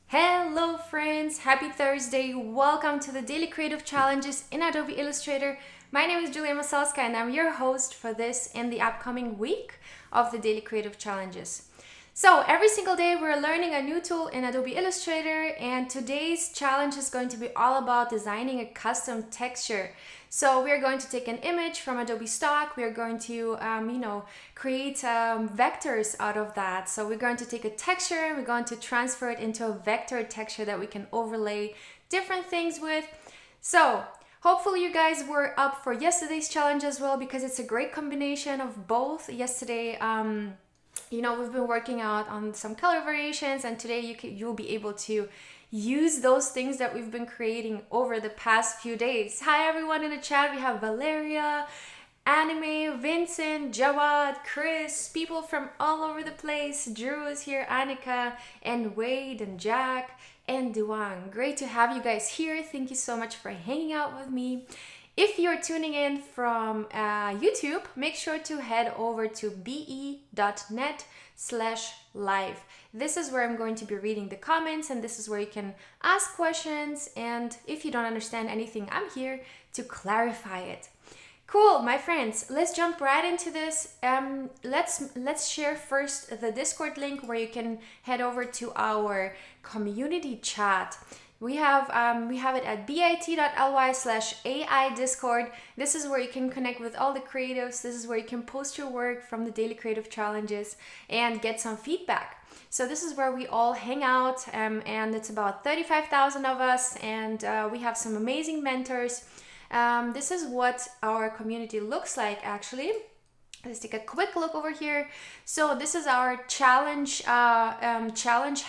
Hello friends, happy Thursday. Welcome to the Daily Creative Challenges in Adobe Illustrator. My name is Julia Masalska and I'm your host for this and the upcoming week of the Daily Creative Challenges. So every single day we're learning a new tool in Adobe Illustrator, and today's challenge is going to be all about designing a custom texture. So we're going to take an image from Adobe Stock. We're going to, create vectors out of that. So we're going to take a texture, we're going to transfer it into a vector texture that we can overlay different things with. So hopefully you guys were up for yesterday's challenge as well, because it's a great combination of both. Yesterday, we've been working out on some color variations, and today you'll be able to use those things that we've been creating over the past few days. Hi everyone in the chat. We have Valeria, Anime, Vincent, Jawad, Chris, people from all over the place. Drew is here, Annika, and Wade, and Jack, and Duang. Great to have you guys here. Thank you so much for hanging out with me. If you're tuning in from YouTube, make sure to head over to be.net/live. This is where I'm going to be reading the comments, and this is where you can ask questions. And if you don't understand anything, I'm here to clarify it. Cool, my friends, let's jump right into this. Let's share first the Discord link where you can head over to our community chat. We have it at bit.ly/AI Discord. This is where you can connect with all the creatives. This is where you can post your work from the Daily Creative Challenges and get some feedback. So this is where we all hang out, and it's about 35,000 of us, and we have some amazing mentors. This is what our community looks like, actually. Let's take a quick look over here. So this is our challenge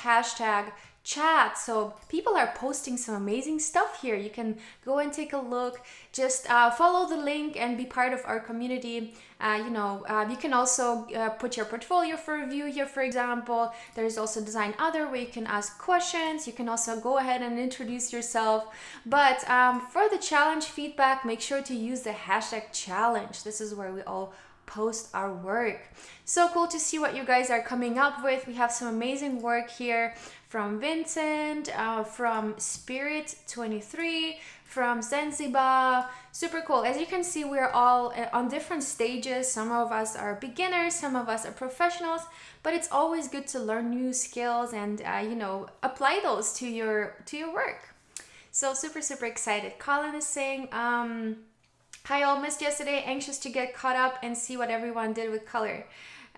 hashtag chat. So people are posting some amazing stuff here. You can go and take a look. Just follow the link and be part of our community. You can also put your portfolio for review here, for example. There's also Design Other, where you can ask questions. You can also go ahead and introduce yourself. But for the challenge feedback, make sure to use the hashtag challenge. This is where we all post our work. So cool to see what you guys are coming up with. We have some amazing work here from Vincent, from Spirit23, from Zanzibar. Super cool. As you can see, we're all on different stages. Some of us are beginners, some of us are professionals, but it's always good to learn new skills and apply those to your work. So super excited. Colin is saying, hi all, missed yesterday, anxious to get caught up and see what everyone did with color.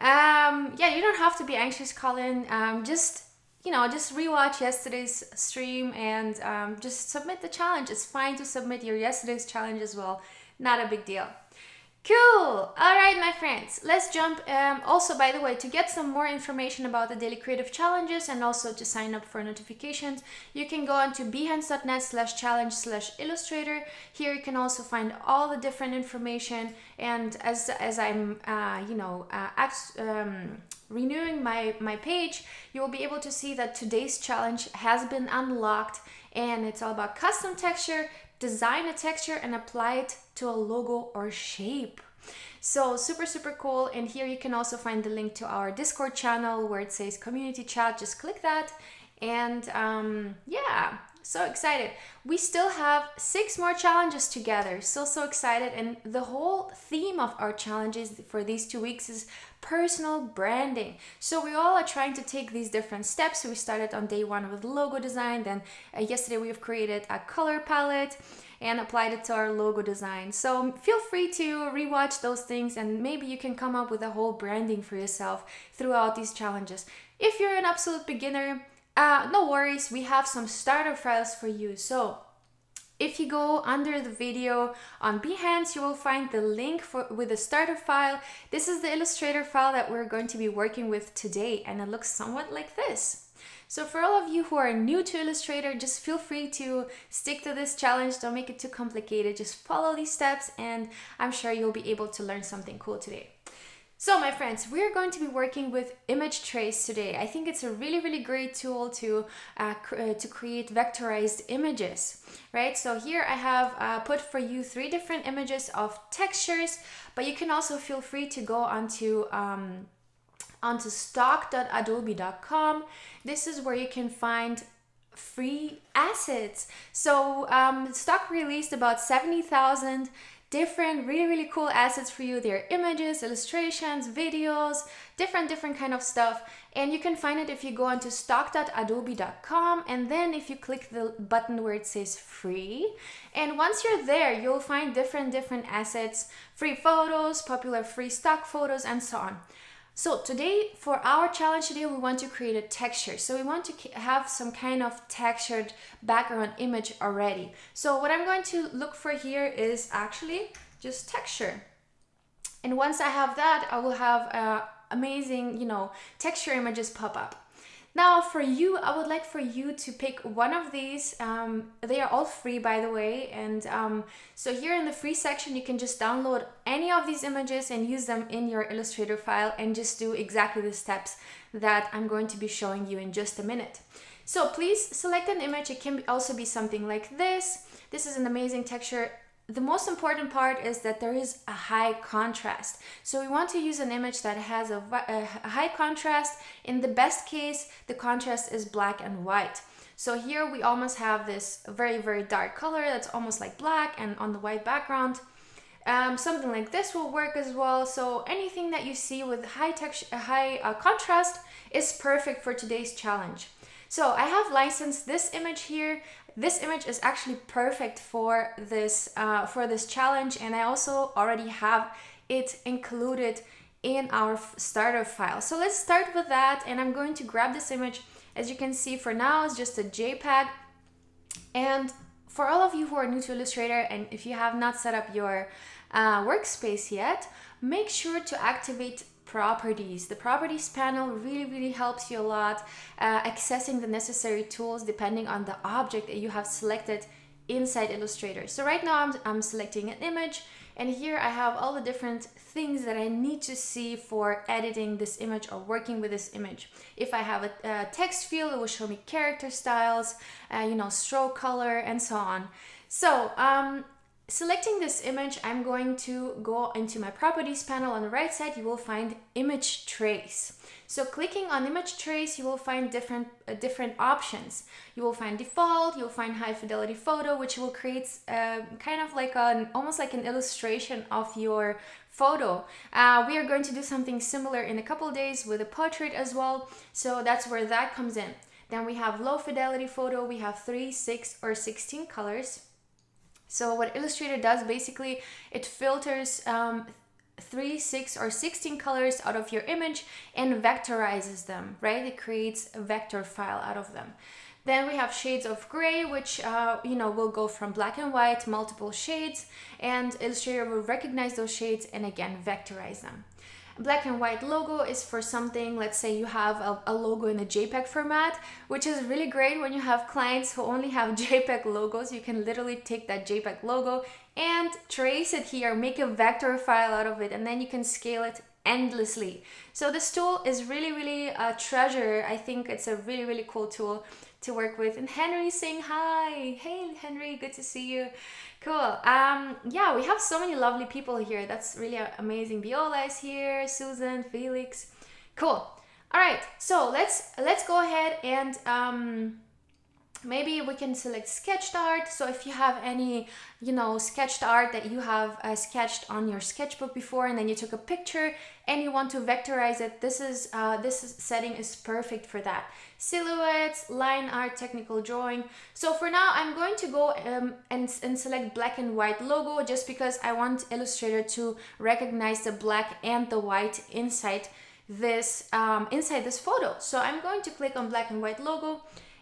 You don't have to be anxious, Colin. Just rewatch yesterday's stream and just submit the challenge. It's fine to submit your yesterday's challenge as well. Not a big deal. Cool. All right, my friends, let's jump. Also, by the way, to get some more information about the Daily Creative Challenges and also to sign up for notifications, you can go on to behance.net/challenge/illustrator. Here you can also find all the different information. And as I'm, renewing my page, you will be able to see that today's challenge has been unlocked, and it's all about custom texture. Design a texture and apply it to a logo or shape. So super cool. And here you can also find the link to our Discord channel where it says community chat. Just click that, and so excited. We still have 6 more challenges together. So excited. And the whole theme of our challenges for these 2 weeks is personal branding. So we all are trying to take these different steps. So we started on day 1 with logo design. Then yesterday we've created a color palette and applied it to our logo design. So feel free to rewatch those things, and maybe you can come up with a whole branding for yourself throughout these challenges. If you're an absolute beginner, no worries, we have some starter files for you. So if you go under the video on Behance, you will find the link with the starter file. This is the Illustrator file that we're going to be working with today, and it looks somewhat like this. So for all of you who are new to Illustrator, just feel free to stick to this challenge. Don't make it too complicated. Just follow these steps, and I'm sure you'll be able to learn something cool today. So my friends, we're going to be working with image trace today. I think it's a really great tool to create vectorized images, right? So here I have put for you 3 different images of textures, but you can also feel free to go onto stock.adobe.com. This is where you can find free assets. So stock released about 70,000 different really cool assets for you. They're images, illustrations, videos, different kind of stuff, and you can find it if you go onto stock.adobe.com, and then if you click the button where it says free, and once you're there you'll find different assets, free photos, popular free stock photos, and so on. So today, for our challenge today, we want to create a texture. So we want to have some kind of textured background image already. So what I'm going to look for here is actually just texture. And once I have that, I will have amazing, texture images pop up. Now for you, I would like for you to pick one of these. They are all free, by the way. And so here in the free section, you can just download any of these images and use them in your Illustrator file and just do exactly the steps that I'm going to be showing you in just a minute. So please select an image. It can also be something like this. This is an amazing texture. The most important part is that there is a high contrast. So we want to use an image that has a high contrast. In the best case, the contrast is black and white. So here we almost have this very dark color that's almost like black and on the white background. Something like this will work as well. So anything that you see with high contrast is perfect for today's challenge. So I have licensed this image here. This image is actually perfect for this challenge, and I also already have it included in our starter file. So let's start with that, and I'm going to grab this image. As you can see, for now it's just a JPEG. And for all of you who are new to Illustrator, and if you have not set up your workspace yet, make sure to activate properties. The properties panel really helps you a lot, accessing the necessary tools depending on the object that you have selected inside Illustrator. So right now I'm selecting an image, and here I have all the different things that I need to see for editing this image or working with this image. If I have a text field, it will show me character styles, stroke color, and so on. So selecting this image, I'm going to go into my properties panel. On the right side, you will find image trace. So clicking on image trace, you will find different options. You will find default, you'll find high fidelity photo, which will create kind of like almost like an illustration of your photo. We are going to do something similar in a couple of days with a portrait as well. So that's where that comes in. Then we have low fidelity photo. We have 3, 6, or 16 colors. So what Illustrator does, basically, it filters 3, 6, or 16 colors out of your image and vectorizes them, right? It creates a vector file out of them. Then we have shades of gray, which will go from black and white, multiple shades, and Illustrator will recognize those shades and again vectorize them. Black and white logo is for something, let's say you have a logo in a JPEG format, which is really great when you have clients who only have JPEG logos. You can literally take that JPEG logo and trace it here, make a vector file out of it, and then you can scale it endlessly. So this tool is really a treasure. I think it's a really cool tool to work with. And Henry's saying hi. Hey Henry, good to see you. Cool. Yeah, we have so many lovely people here. That's really amazing. Viola is here, Susan, Felix. Cool. All right, so let's go ahead and maybe we can select sketched art. So if you have any, sketched art that you have sketched on your sketchbook before, and then you took a picture and you want to vectorize it, this setting is perfect for that. Silhouettes, line art, technical drawing. So for now, I'm going to go and select black and white logo, just because I want Illustrator to recognize the black and the white inside this photo. So I'm going to click on black and white logo,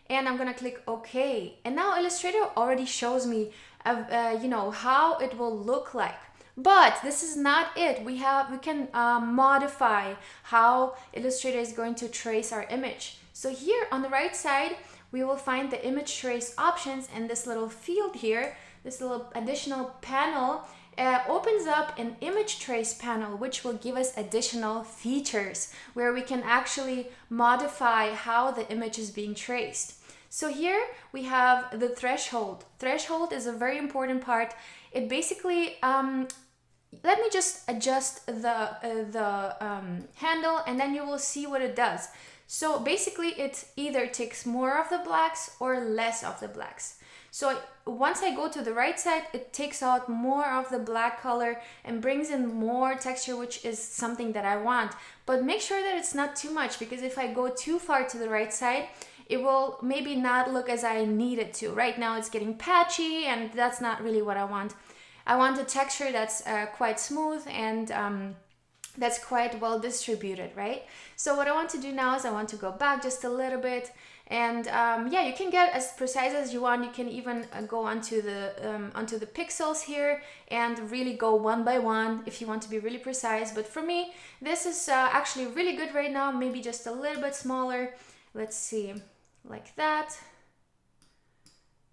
and I'm gonna click OK. And now Illustrator already shows me, how it will look like. But this is not it. We can modify how Illustrator is going to trace our image. So here on the right side, we will find the image trace options, and this little field here, this little additional panel, opens up an image trace panel, which will give us additional features where we can actually modify how the image is being traced. So here we have the threshold. Threshold is a very important part. It basically, let me just adjust the handle, and then you will see what it does. So basically it either takes more of the blacks or less of the blacks. So once I go to the right side, it takes out more of the black color and brings in more texture, which is something that I want. But make sure that it's not too much, because if I go too far to the right side, it will maybe not look as I need it to. Right now it's getting patchy, and that's not really what I want. I want a texture that's quite smooth and that's quite well distributed, right? So what I want to do now is I want to go back just a little bit, and yeah, you can get as precise as you want. You can even go onto the pixels here and really go one by one if you want to be really precise. But for me, this is actually really good right now. Maybe just a little bit smaller. Let's see, like that.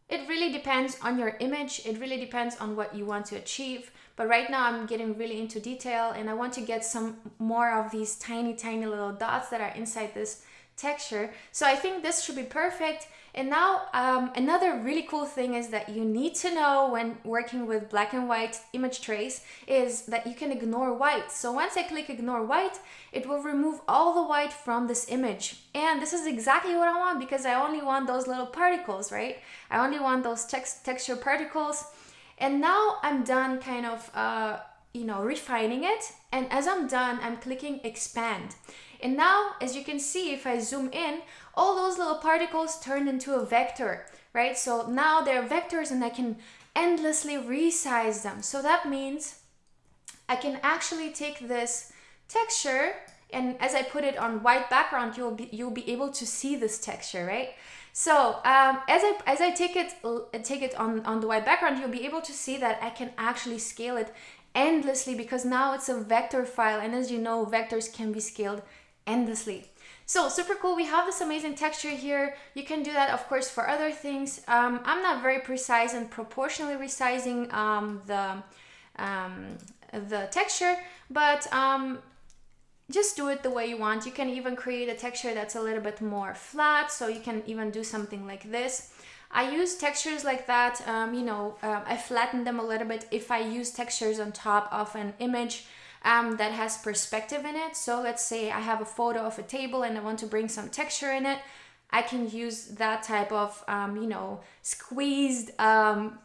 It really depends on your image. It really depends on what you want to achieve. But right now I'm getting really into detail, and I want to get some more of these tiny little dots that are inside this texture. So I think this should be perfect. And now another really cool thing is that you need to know when working with black and white image trace is that you can ignore white. So once I click ignore white, it will remove all the white from this image. And this is exactly what I want, because I only want those little particles, right? I only want those texture particles. And now I'm done kind of, refining it. And as I'm done, I'm clicking expand. And now, as you can see, if I zoom in, all those little particles turned into a vector, right? So now they're vectors and I can endlessly resize them. So that means I can actually take this texture, and as I put it on white background, you'll be able to see this texture, right? So as I take it on the white background, you'll be able to see that I can actually scale it endlessly, because now it's a vector file, and as you know, vectors can be scaled endlessly. So super cool. We have this amazing texture here. You can do that, of course, for other things. I'm not very precise in proportionally resizing the texture, but just do it the way you want. You can even create a texture that's a little bit more flat, so you can even do something like this. I use textures like that, I flatten them a little bit if I use textures on top of an image that has perspective in it. So let's say I have a photo of a table and I want to bring some texture in it. I can use that type of, squeezed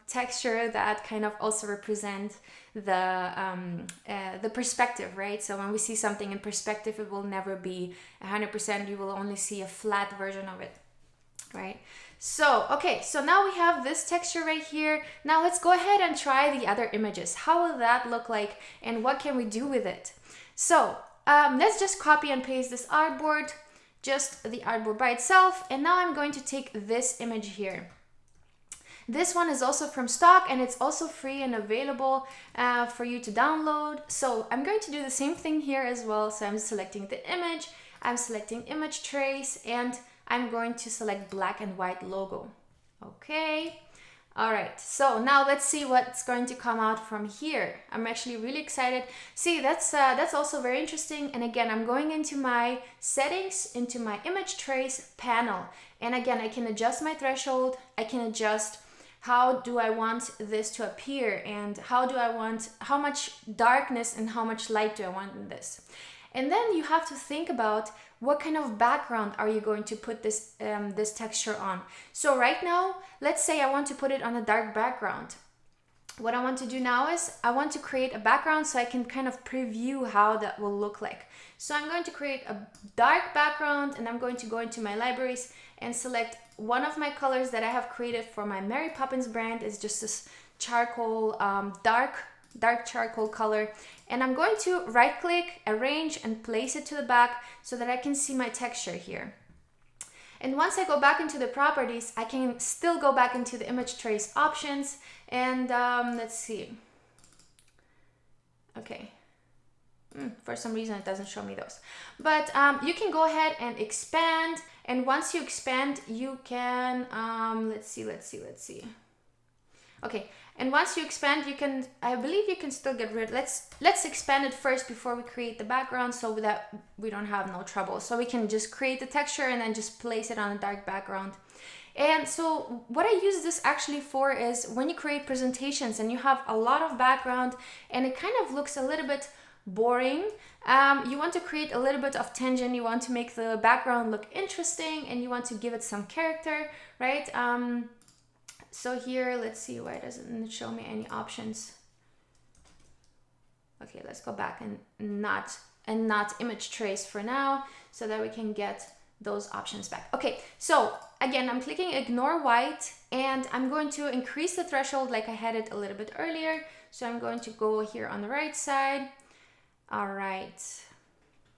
texture that kind of also represent the perspective, right? So when we see something in perspective, it will never be 100%. You will only see a flat version of it, right? So, okay, so now we have this texture right here. Now let's go ahead and try the other images. How will that look like, and what can we do with it? So let's just copy and paste this artboard, just the artboard by itself. And now I'm going to take this image here. This one is also from stock, and it's also free and available for you to download. So I'm going to do the same thing here as well. So I'm selecting the image, I'm selecting image trace, and I'm going to select black and white logo. Okay. All right. So now let's see what's going to come out from here. I'm actually really excited. See, that's also very interesting. And again, I'm going into my settings, into my image trace panel. And again, I can adjust my threshold. I can adjust how do I want this to appear, and how much darkness and how much light do I want in this. And then you have to think about what kind of background are you going to put this texture on. So right now, let's say I want to put it on a dark background. What I want to do now is I want to create a background so I can kind of preview how that will look like. So I'm going to create a dark background, and I'm going to go into my libraries and select one of my colors that I have created for my Mary Poppins brand. Is just this charcoal, dark charcoal color. And I'm going to right click, arrange, and place it to the back so that I can see my texture here. And once I go back into the properties, I can still go back into the image trace options, and let's see. Okay. For some reason it doesn't show me those. But you can go ahead and expand, and once you expand, you can let's see. Okay, and once you expand, you can, I believe you can still get rid. Let's expand it first before we create the background, so that we don't have no trouble. So we can just create the texture and then just place it on a dark background. And so what I use this actually for is when you create presentations and you have a lot of background and it kind of looks a little bit boring. You want to create a little bit of tension, you want to make the background look interesting, and you want to give it some character, right? So here, let's see, why doesn't it show me any options? Okay, let's go back and not image trace for now, so that we can get those options back. Okay, so again, I'm clicking ignore white, and I'm going to increase the threshold like I had it a little bit earlier. So I'm going to go here on the right side. All right.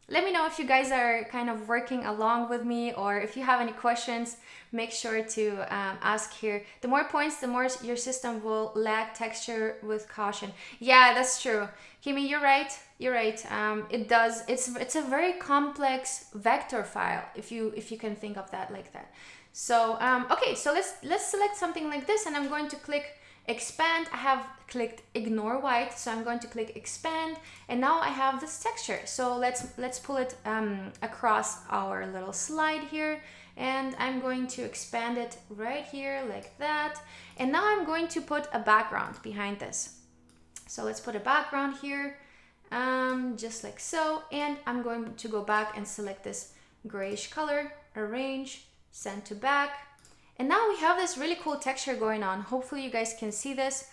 Let me know if you guys are kind of working along with me, or if you have any questions, make sure to ask here. The more points, the more your system will lag texture with caution. Yeah, that's true. Kimi, you're right. You're right. It does. It's a very complex vector file, if you can think of that like that. So okay, so let's select something like this, and I'm going to click expand. I have clicked ignore white, so I'm going to click expand, and now I have this texture. So let's pull it across our little slide here, and I'm going to expand it right here like that. And now I'm going to put a background behind this. So let's put a background here, just like so, and I'm going to go back and select this grayish color, arrange, send to back. And now we have this really cool texture going on. Hopefully you guys can see this.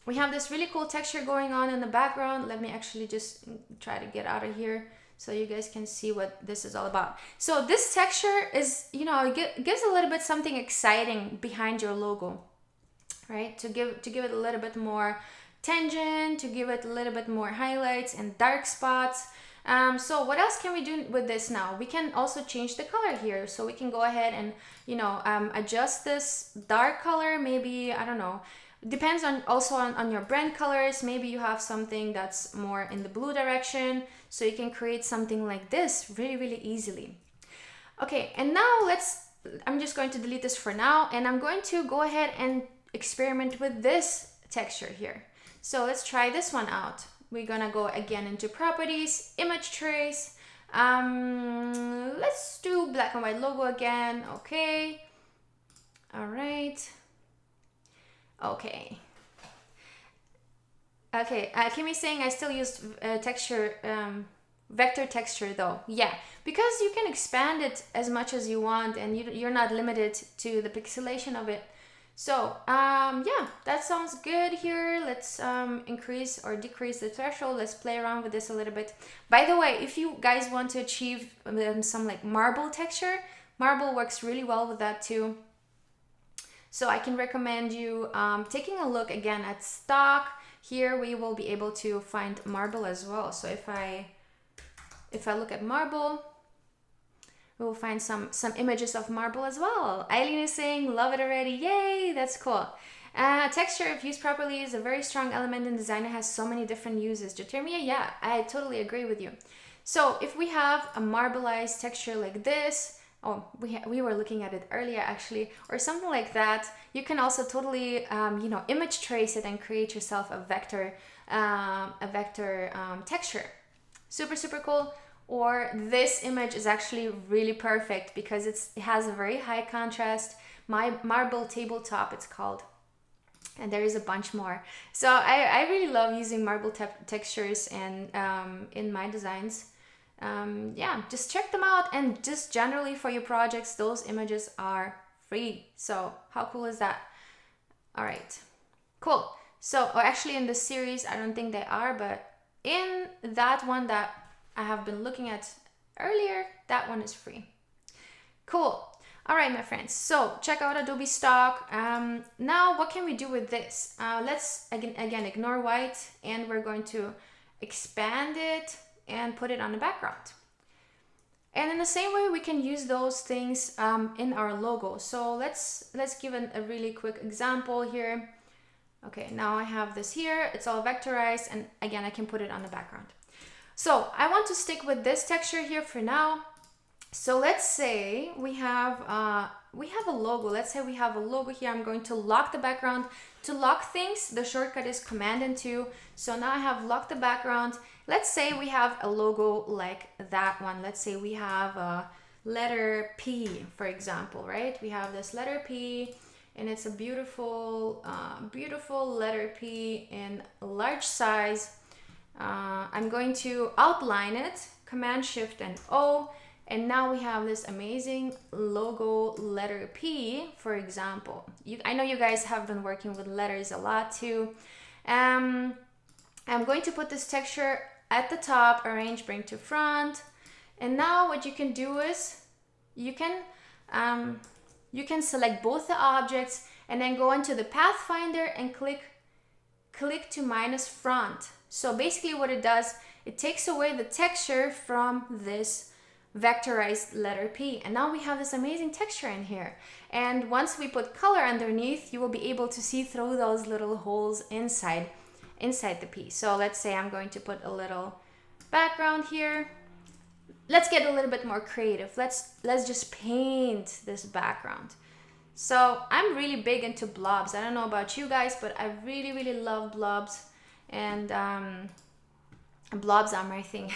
We have this really cool texture going on in the background. Let me actually just try to get out of here so you guys can see what this is all about. So this texture is, you know, it gives a little bit something exciting behind your logo, right? To give it a little bit more tension, to give it a little bit more highlights and dark spots. So what else can we do with this now? We can also change the color here. So we can go ahead and, you know, adjust this dark color. Maybe, I don't know, depends on also on your brand colors. Maybe you have something that's more in the blue direction. So you can create something like this really, really easily. Okay, and now I'm just going to delete this for now. And I'm going to go ahead and experiment with this texture here. So let's try this one out. We're gonna go again into properties, image trace. Let's do black and white logo again. Okay. All right. Okay. Okay. Kimi's saying I still use texture, vector texture though. Yeah, because you can expand it as much as you want, and you're not limited to the pixelation of it. So yeah, that sounds good here. Let's increase or decrease the threshold. Let's play around with this a little bit. By the way, if you guys want to achieve some like marble texture, marble works really well with that too. So I can recommend you taking a look again at stock. Here we will be able to find marble as well. So if I look at marble, we will find some images of marble as well. Eileen is saying, love it already. Yay, that's cool. Texture, if used properly, is a very strong element in design. It has so many different uses. Geothermia, yeah, I totally agree with you. So if we have a marbleized texture like this, oh, we were looking at it earlier actually, or something like that, you can also totally, you know, image trace it and create yourself a vector texture. Super, super cool. Or this image is actually really perfect because it has a very high contrast. My marble tabletop, it's called. And there is a bunch more. So I really love using marble textures and in my designs. Yeah, just check them out. And just generally for your projects, those images are free. So how cool is that? All right, cool. So actually in this series, I don't think they are, but in that one that I have been looking at earlier, that one is free. Cool. All right, my friends. So check out Adobe Stock. Now, what can we do with this? Let's again ignore white, and we're going to expand it and put it on the background. And in the same way, we can use those things in our logo. So let's give a really quick example here. Okay, now I have this here. It's all vectorized, and again, I can put it on the background. So I want to stick with this texture here for now. So let's say we have a logo. Let's say we have a logo here. I'm going to lock the background. To lock things, the shortcut is Command and 2. So now I have locked the background. Let's say we have a logo like that one. Let's say we have a letter P, for example, right? We have this letter P, and it's a beautiful, beautiful letter P in a large size. I'm going to outline it, Command Shift and O, and now we have this amazing logo letter P, for example. I know you guys have been working with letters a lot too. I'm going to put this texture at the top, arrange, bring to front. And now what you can do is you can select both the objects and then go into the Pathfinder and click to minus front. So basically what it does, it takes away the texture from this vectorized letter P. And now we have this amazing texture in here. And once we put color underneath, you will be able to see through those little holes inside the P. So let's say I'm going to put a little background here. Let's get a little bit more creative. Let's just paint this background. So I'm really big into blobs. I don't know about you guys, but I really, really love blobs. And blobs are my thing.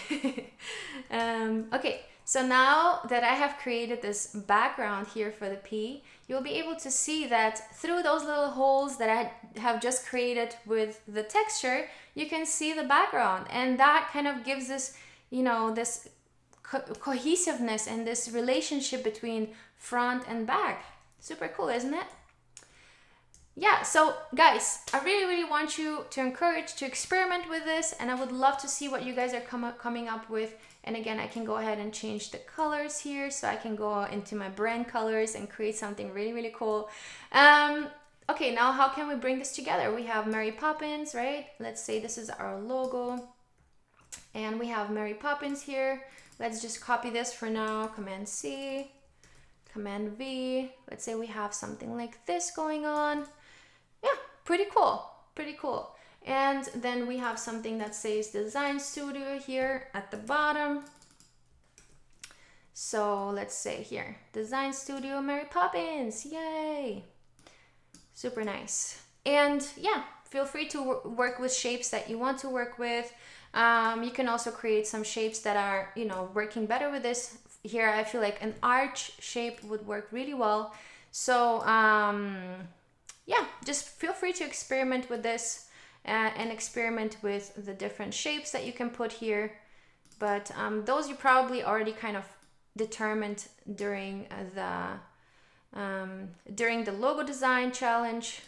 Okay, so now that I have created this background here for the P, you'll be able to see that through those little holes that I have just created with the texture, you can see the background. And that kind of gives us, you know, this cohesiveness and this relationship between front and back. Super cool, isn't it? Yeah, so guys, I really, really want you to encourage to experiment with this, and I would love to see what you guys are coming up with. And again, I can go ahead and change the colors here, so I can go into my brand colors and create something really, really cool. Okay, now how can we bring this together? We have Mary Poppins, right? Let's say this is our logo, and we have Mary Poppins here. Let's just copy this for now, Command C, Command V. Let's say we have something like this going on. Yeah, pretty cool, pretty cool. And then we have something that says Design Studio here at the bottom. So let's say here, Design Studio Mary Poppins, yay. Super nice. And yeah, feel free to work with shapes that you want to work with. You can also create some shapes that are, you know, working better with this. Here, I feel like an arch shape would work really well. So yeah, just feel free to experiment with this and experiment with the different shapes that you can put here. But those you probably already kind of determined during the logo design challenge.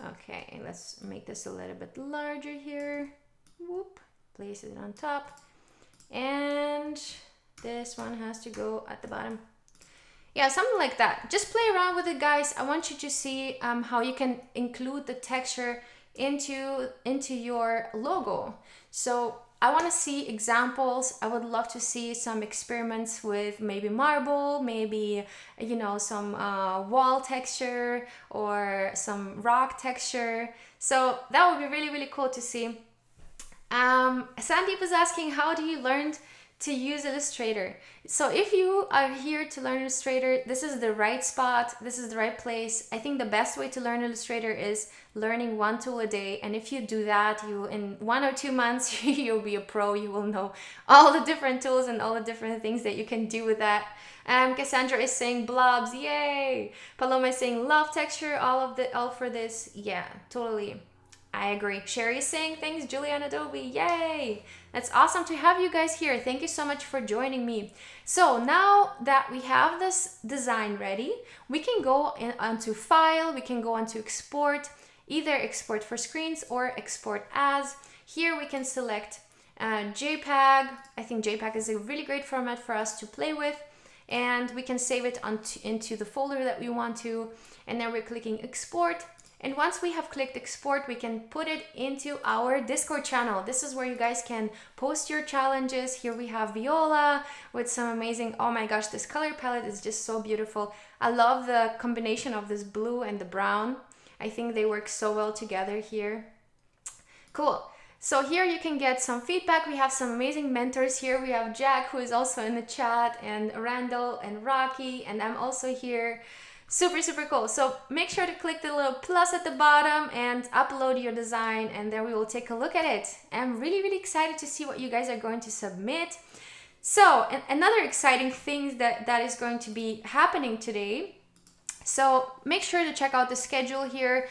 Okay, let's make this a little bit larger here. Whoop, place it on top. And this one has to go at the bottom. Yeah, something like that. Just play around with it, guys. I want you to see how you can include the texture into your logo. So I want to see examples. I would love to see some experiments with maybe marble, maybe, you know, some wall texture or some rock texture. So that would be really, really cool to see. Sandeep was asking, how do you learn to use Illustrator? So if you are here to learn Illustrator, this is the right spot, this is the right place. I think the best way to learn Illustrator is learning one tool a day, and if you do that, you in 1 or 2 months you'll be a pro. You will know all the different tools and all the different things that you can do with that. Cassandra is saying blobs, yay. Paloma is saying love texture, all for this. Yeah, totally, I agree. Sherry is saying thanks, Julian Adobe, yay. That's awesome to have you guys here. Thank you so much for joining me. So now that we have this design ready, we can go onto File, we can go onto Export, either export for screens or export as. Here we can select JPEG. I think JPEG is a really great format for us to play with, and we can save it into the folder that we want to, and then we're clicking Export. And once we have clicked export, we can put it into our Discord channel. This is where you guys can post your challenges. Here we have Viola with some amazing, oh my gosh, this color palette is just so beautiful. I love the combination of this blue and the brown. I think they work so well together here. Cool. So here you can get some feedback. We have some amazing mentors here. We have Jack, who is also in the chat, and Randall and Rocky, and I'm also here. Super, super cool. So make sure to click the little plus at the bottom and upload your design, and then we will take a look at it. I'm really, really excited to see what you guys are going to submit. So another exciting thing that is going to be happening today. So make sure to check out the schedule here.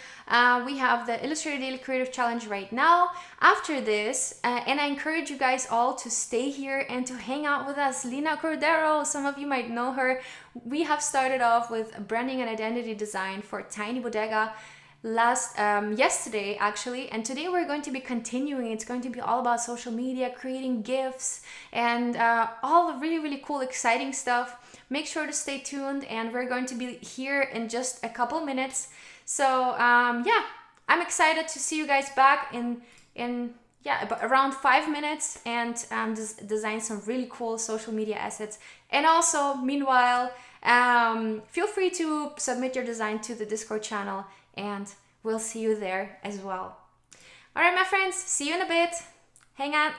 We have the Illustrator Daily Creative Challenge right now. After this, and I encourage you guys all to stay here and to hang out with us. Lina Cordero, some of you might know her. We have started off with branding and identity design for Tiny Bodega yesterday actually, and today we're going to be continuing. It's going to be all about social media, creating GIFs, and all the really cool, exciting stuff. Make sure to stay tuned, and we're going to be here in just a couple minutes. So yeah, I'm excited to see you guys back in around 5 minutes, and design some really cool social media assets. And also, meanwhile, feel free to submit your design to the Discord channel, and we'll see you there as well. All right, my friends, see you in a bit. Hang on.